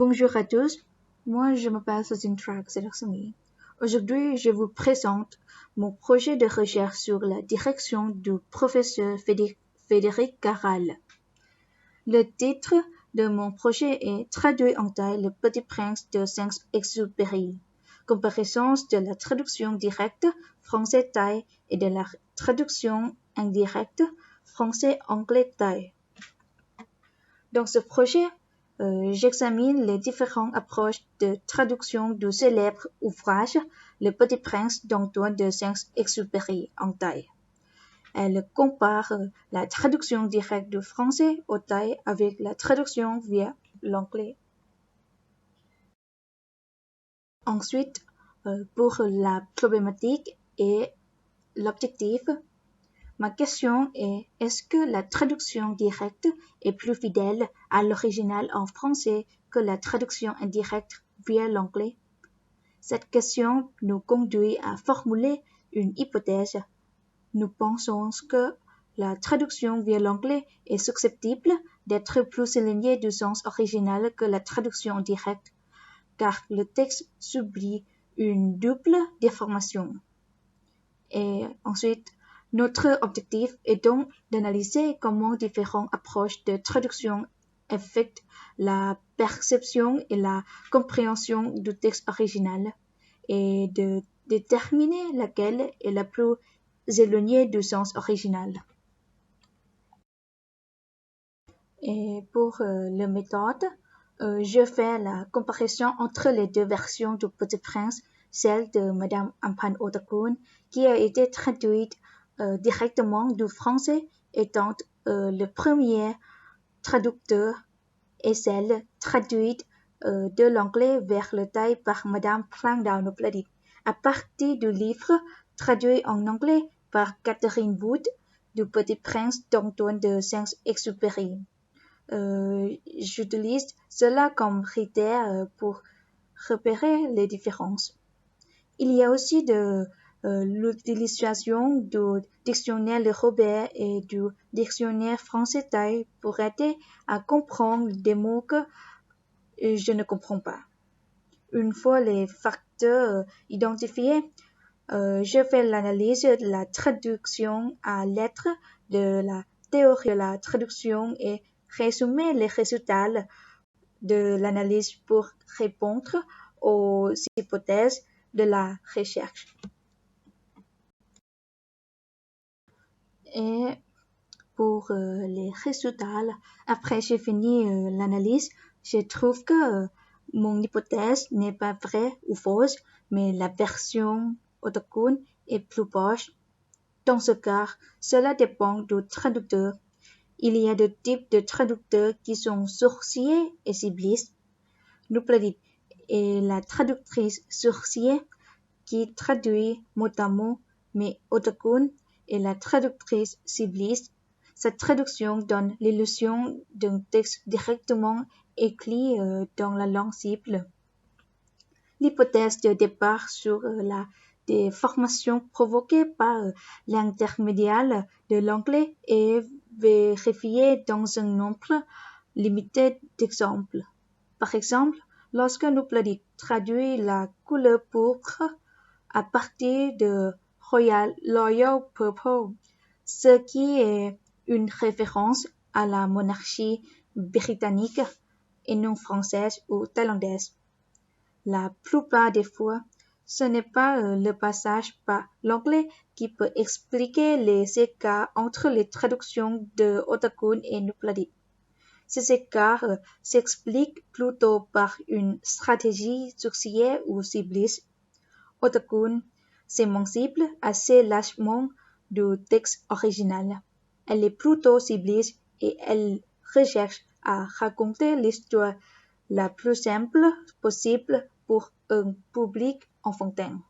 Bonjour à tous, moi je m'appelle Sazintra Xelarsami. Aujourd'hui, je vous présente mon projet de recherche sur la direction du professeur Frédéric Caral. Le titre de mon projet est Traduit en taille Le Petit Prince de Saint-Exupéry. Comparaison de la traduction directe français-thaï et de la traduction indirecte français-anglais-thaï. Dans ce projet, j'examine les différentes approches de traduction du célèbre ouvrage Le Petit Prince d'Antoine de Saint-Exupéry en thaï. Elle compare la traduction directe du français au thaï avec la traduction via l'anglais. Ensuite, pour la problématique et l'objectif, ma question est, est-ce que la traduction directe est plus fidèle à l'original en français que la traduction indirecte via l'anglais? Cette question nous conduit à formuler une hypothèse. Nous pensons que la traduction via l'anglais est susceptible d'être plus éloignée du sens original que la traduction directe, car le texte subit une double déformation. Et ensuite, notre objectif est donc d'analyser comment différentes approches de traduction affectent la perception et la compréhension du texte original et de déterminer laquelle est la plus éloignée du sens original. Et pour la méthode, je fais la comparaison entre les deux versions du Petit Prince, celle de Madame Ampan Otakun, qui a été traduite directement du français étant le premier traducteur, et celle traduite de l'anglais vers le thaï par Madame Prangdao Nopladit, à partir du livre traduit en anglais par Catherine Wood du Petit Prince d'Antoine de Saint-Exupéry. J'utilise cela comme critère pour repérer les différences. Il y a aussi de l'utilisation du dictionnaire de Robert et du dictionnaire français-thaï pour aider à comprendre des mots que je ne comprends pas. Une fois les facteurs identifiés, je fais l'analyse de la traduction à lettres de la théorie de la traduction et résumer les résultats de l'analyse pour répondre aux hypothèses de la recherche. Et pour les résultats, après j'ai fini l'analyse, je trouve que mon hypothèse n'est pas vraie ou fausse, mais la version Otakun est plus proche. Dans ce cas, cela dépend du traducteur. Il y a deux types de traducteurs qui sont sourciers et ciblistes. Nupladit est la traductrice sourcier qui traduit mot à mot, mais Otakun est la traductrice cibliste. Cette traduction donne l'illusion d'un texte directement écrit dans la langue cible. L'hypothèse de départ sur la déformation provoquée par l'intermédiaire de l'anglais est vérifiée dans un nombre limité d'exemples. Par exemple, lorsque Nupladit traduit la couleur pourpre à partir de Royal Purple, ce qui est une référence à la monarchie britannique et non française ou thaïlandaise. La plupart des fois, ce n'est pas le passage par l'anglais qui peut expliquer les écarts entre les traductions de Otakun et Nupladit. Ces écarts s'expliquent plutôt par une stratégie sourcière ou cibliste. Otakun s'émancipe assez largement du texte original. Elle est plutôt cibliste et elle recherche à raconter l'histoire la plus simple possible pour un public enfantin.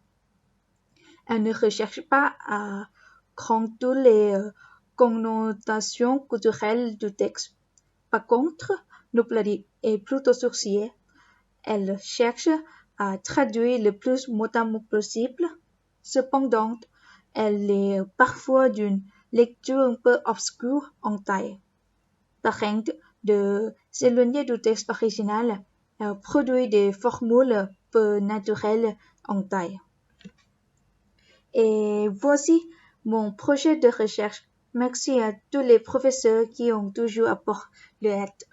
Elle ne recherche pas à comprendre toutes les connotations culturelles du texte. Par contre, Nupladit est plutôt sourcière. Elle cherche à traduire le plus mot à mot possible. Cependant, elle est parfois d'une lecture un peu obscure en thaï. Par crainte de s'éloigner du texte original, produit des formules peu naturelles en taille. Et voici mon projet de recherche. Merci à tous les professeurs qui ont toujours apporté leur aide.